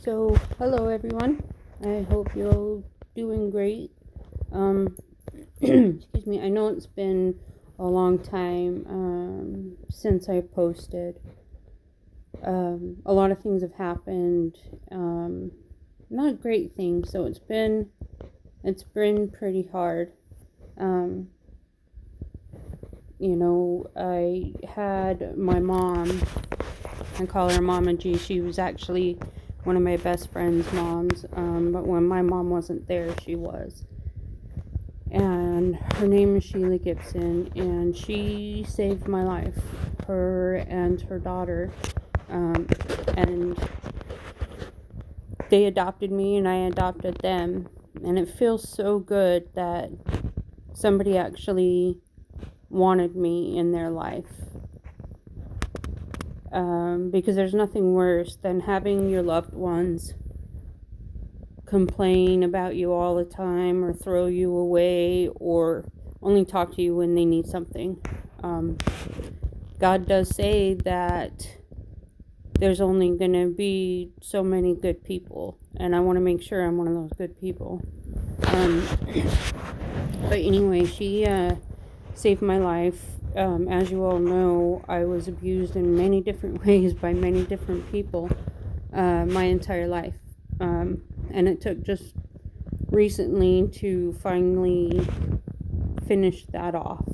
So, hello everyone. I hope you're all doing great. Um, excuse me. I know it's been a long time since I posted. A lot of things have happened. Not great things. So it's been pretty hard. Um, I had my mom. I call her Mama G. She was actually one of my best friend's moms, but when my mom wasn't there, she was. And her name is Sheila Gibson, and she saved my life. Her and her daughter, um, and they adopted me, and I adopted them. And it feels so good that somebody actually wanted me in their life. Because there's nothing worse than having your loved ones complain about you all the time or throw you away or only talk to you when they need something. God does say that there's only going to be so many good people, and I want to make sure I'm one of those good people. But anyway, she saved my life. As you all know, I was abused in many different ways by many different people my entire life. And it took just recently to finally finish that off.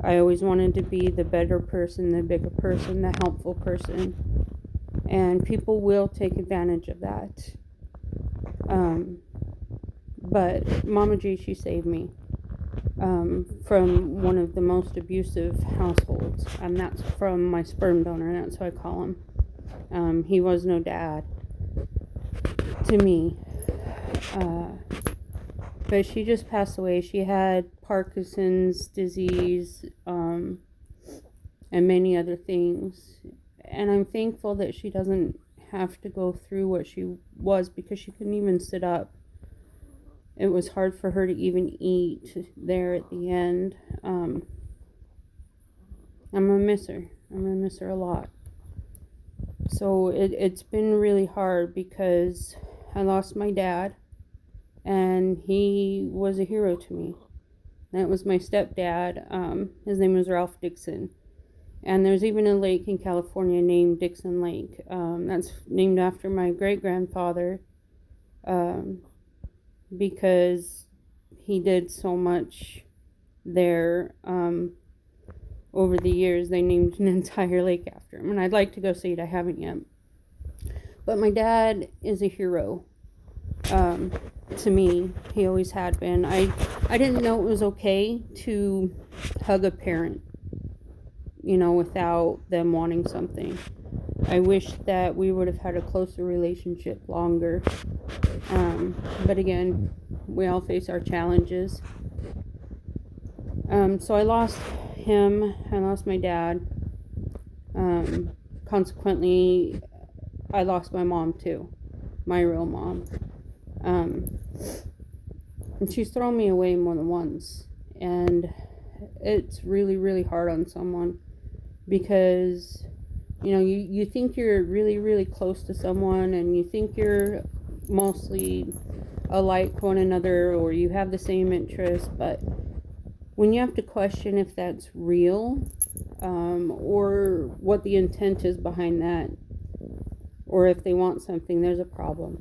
I always wanted to be the better person, the bigger person, the helpful person. And people will take advantage of that. But Mama G, she saved me from one of the most abusive households. And that's from my sperm donor. That's what I call him. He was no dad to me. But she just passed away. She had Parkinson's disease, and many other things. And I'm thankful that she doesn't have to go through what she was, because she couldn't even sit up. It was hard for her to even eat there at the end. I'm gonna miss her. I'm gonna miss her a lot. So it's been really hard because I lost my dad, and he was a hero to me. That was my stepdad. His name was Ralph Dixon. And there's even a lake in California named Dixon Lake. That's named after my great-grandfather, because he did so much there. Over the years, they named an entire lake after him. And I'd like to go see it. I haven't yet. But my dad is a hero. To me, he always had been. I didn't know it was okay to hug a parent, without them wanting something. I wish that we would have had a closer relationship longer. But again, we all face our challenges. So I lost him. I lost my dad. Consequently, I lost my mom too. My real mom. And she's thrown me away more than once. And it's really, really hard on someone, because, you think you're really, really close to someone, and you think you're mostly alike one another, or you have the same interests, but when you have to question if that's real, or what the intent is behind that, or if they want something, there's a problem.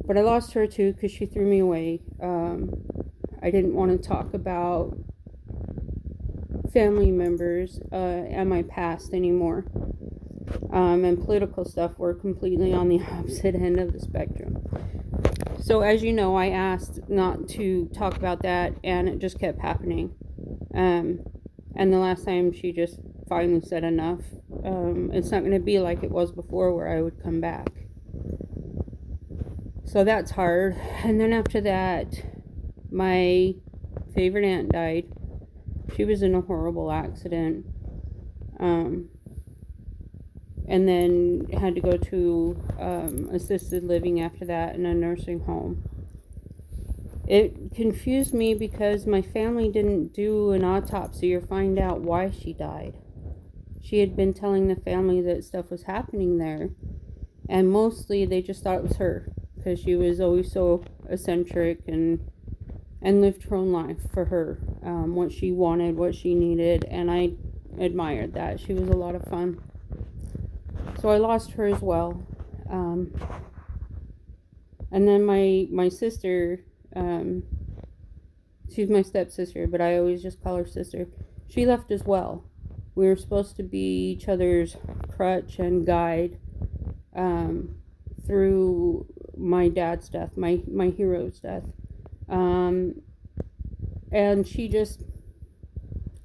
But I lost her too because she threw me away. I didn't want to talk about family members and my past anymore. And political stuff were completely on the opposite end of the spectrum. So as you know, I asked not to talk about that, and it just kept happening. And the last time she just finally said enough. It's not going to be like it was before, where I would come back. So that's hard. And then after that, my favorite aunt died. She was in a horrible accident. And then had to go to assisted living after that, in a nursing home. It confused me because my family didn't do an autopsy or find out why she died. She had been telling the family that stuff was happening there, And mostly they just thought it was her because she was always so eccentric and lived her own life for her, what she wanted, what she needed, and I admired that. She was a lot of fun. So I lost her as well. And then my sister, she's my stepsister, but I always just call her sister. She left as well. We were supposed to be each other's crutch and guide through my dad's death, my hero's death. And she just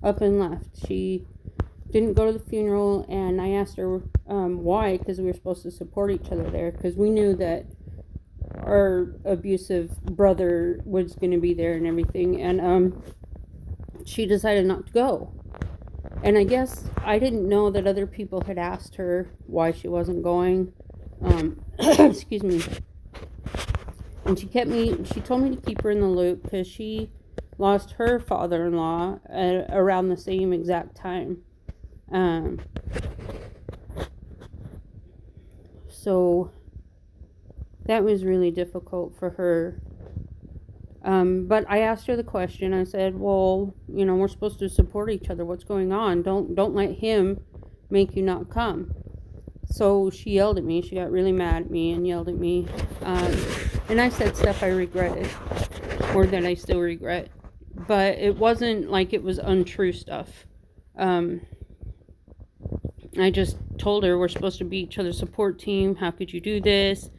up and left. She didn't go to the funeral, and I asked her why, because we were supposed to support each other there, because we knew that our abusive brother was going to be there and everything, and she decided not to go. And I guess I didn't know that other people had asked her why she wasn't going. Excuse me. And she told me to keep her in the loop because she lost her father-in-law around the same exact time. So that was really difficult for her. But I asked her the question. I said, well, we're supposed to support each other. What's going on? Don't let him make you not come. So she yelled at me. She got really mad at me and yelled at me. And I said stuff I regretted, or that I still regret. But it wasn't like it was untrue stuff. I just told her we're supposed to be each other's support team. How could you do this?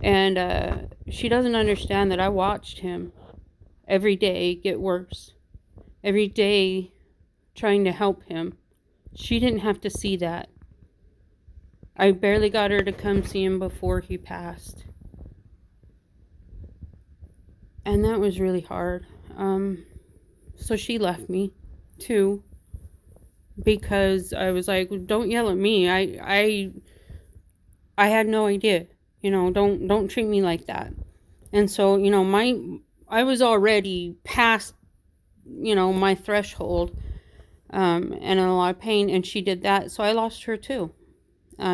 And she doesn't understand that I watched him every day get worse. Every day trying to help him. She didn't have to see that. I barely got her to come see him before he passed. And that was really hard. So she left me too, because I was like, don't yell at me. I had no idea. Don't treat me like that. And so, I was already past, my threshold, and in a lot of pain, and she did that. So I lost her too.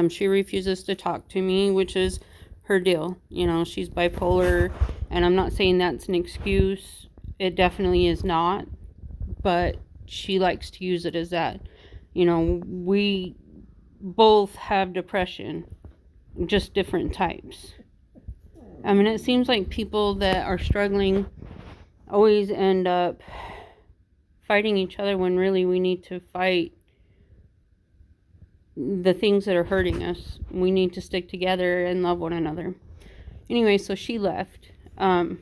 She refuses to talk to me, which is her deal. She's bipolar, and I'm not saying that's an excuse. It definitely is not, but she likes to use it as that. We both have depression, just different types. It seems like people that are struggling always end up fighting each other when really we need to fight the things that are hurting us. We need to stick together and love one another. Anyway, so she left on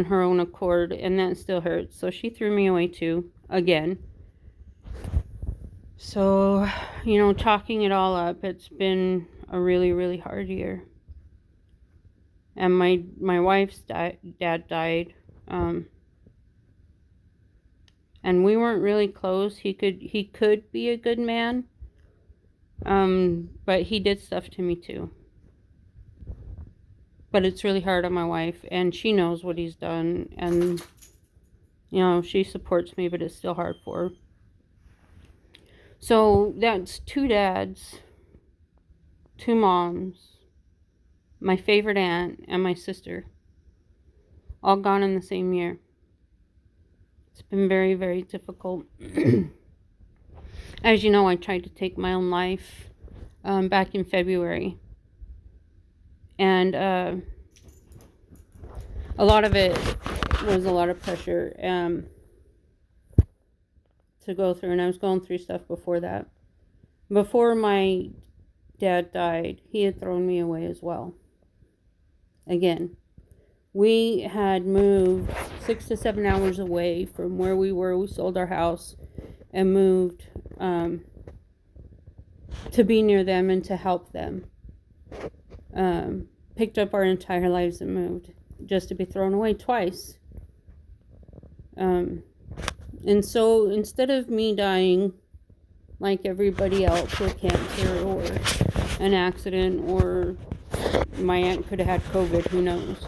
her own accord, and that still hurts. So she threw me away too, again. So, chalking it all up, it's been a really, really hard year. And my wife's dad died. And we weren't really close. He could be a good man. But he did stuff to me too. But it's really hard on my wife, and she knows what he's done, and she supports me, but it's still hard for her. So that's 2 dads, 2 moms, my favorite aunt, and my sister, all gone in the same year. It's been very, very difficult. As you know, I tried to take my own life back in February. And a lot of it was a lot of pressure to go through. And I was going through stuff before that. Before my dad died, he had thrown me away as well. Again, we had moved 6 to 7 hours away from where we were. We sold our house and moved to be near them and to help them. Picked up our entire lives and moved, just to be thrown away twice. And so instead of me dying like everybody else with cancer or an accident, or my aunt could have had COVID, who knows,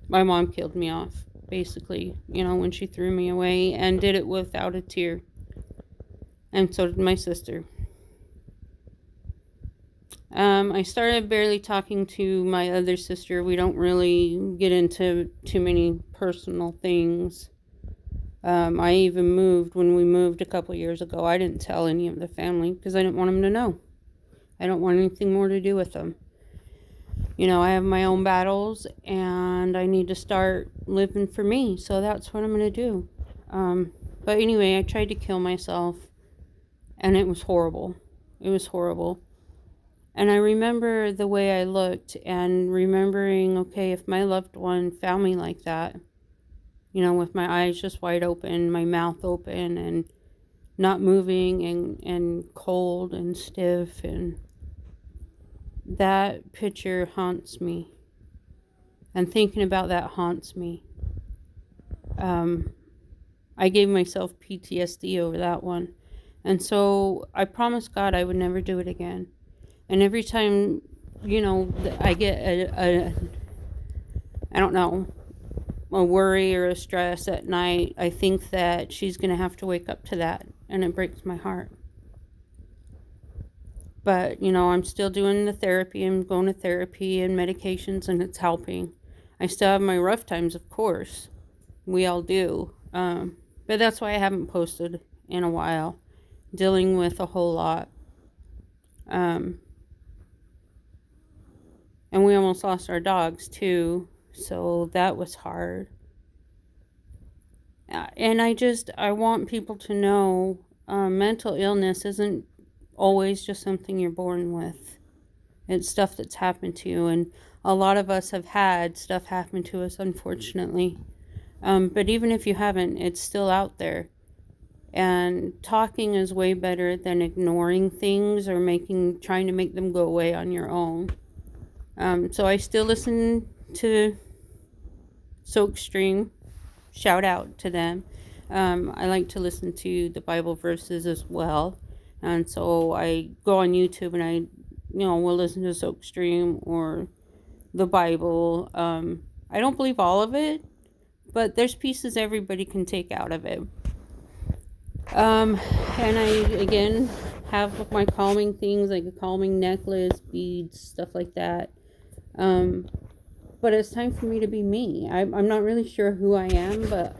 my mom killed me off, basically, when she threw me away, and did it without a tear. And so did my sister. I started barely talking to my other sister. We don't really get into too many personal things. I even moved, when we moved a couple years ago, I didn't tell any of the family because I didn't want them to know. I don't want anything more to do with them. You know, I have my own battles and I need to start living for me. So that's what I'm going to do. But anyway, I tried to kill myself and it was horrible. It was horrible. And I remember the way I looked and remembering, okay, if my loved one found me like that, you know, with my eyes just wide open, my mouth open and not moving and cold and stiff, and that picture haunts me. And thinking about that haunts me. I gave myself PTSD over that one. And so I promised God I would never do it again. And every time, you know, I get I don't know, a worry or a stress at night, I think that she's going to have to wake up to that. And it breaks my heart. But, you know, I'm still doing the therapy. I'm going to therapy and medications, and it's helping. I still have my rough times, of course. We all do. But that's why I haven't posted in a while. Dealing with a whole lot. And we almost lost our dogs, too. So that was hard. And I want people to know mental illness isn't always just something you're born with. It's stuff that's happened to you, and a lot of us have had stuff happen to us, unfortunately. But even if you haven't, it's still out there. And talking is way better than ignoring things or trying to make them go away on your own. So I still listen to So Extreme. Shout out to them. I like to listen to the Bible verses as well. And so I go on YouTube and I will listen to So Extreme or the Bible. I don't believe all of it, but there's pieces everybody can take out of it. And I, again, have my calming things, like a calming necklace, beads, stuff like that. But it's time for me to be me. I'm not really sure who I am, but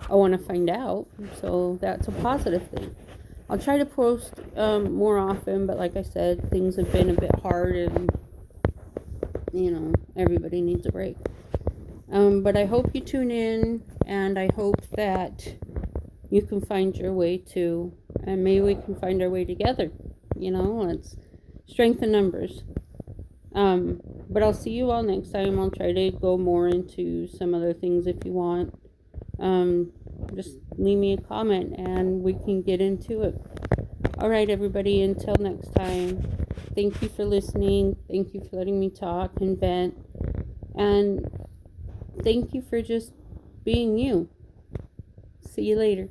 I want to find out. So that's a positive thing. I'll try to post more often, but like I said, things have been a bit hard and, everybody needs a break. But I hope you tune in, and I hope that you can find your way too, and maybe we can find our way together. It's strength in numbers. But I'll see you all next time. I'll try to go more into some other things if you want. Just leave me a comment and we can get into it. All right, everybody, until next time. Thank you for listening. Thank you for letting me talk and vent. And thank you for just being you. See you later.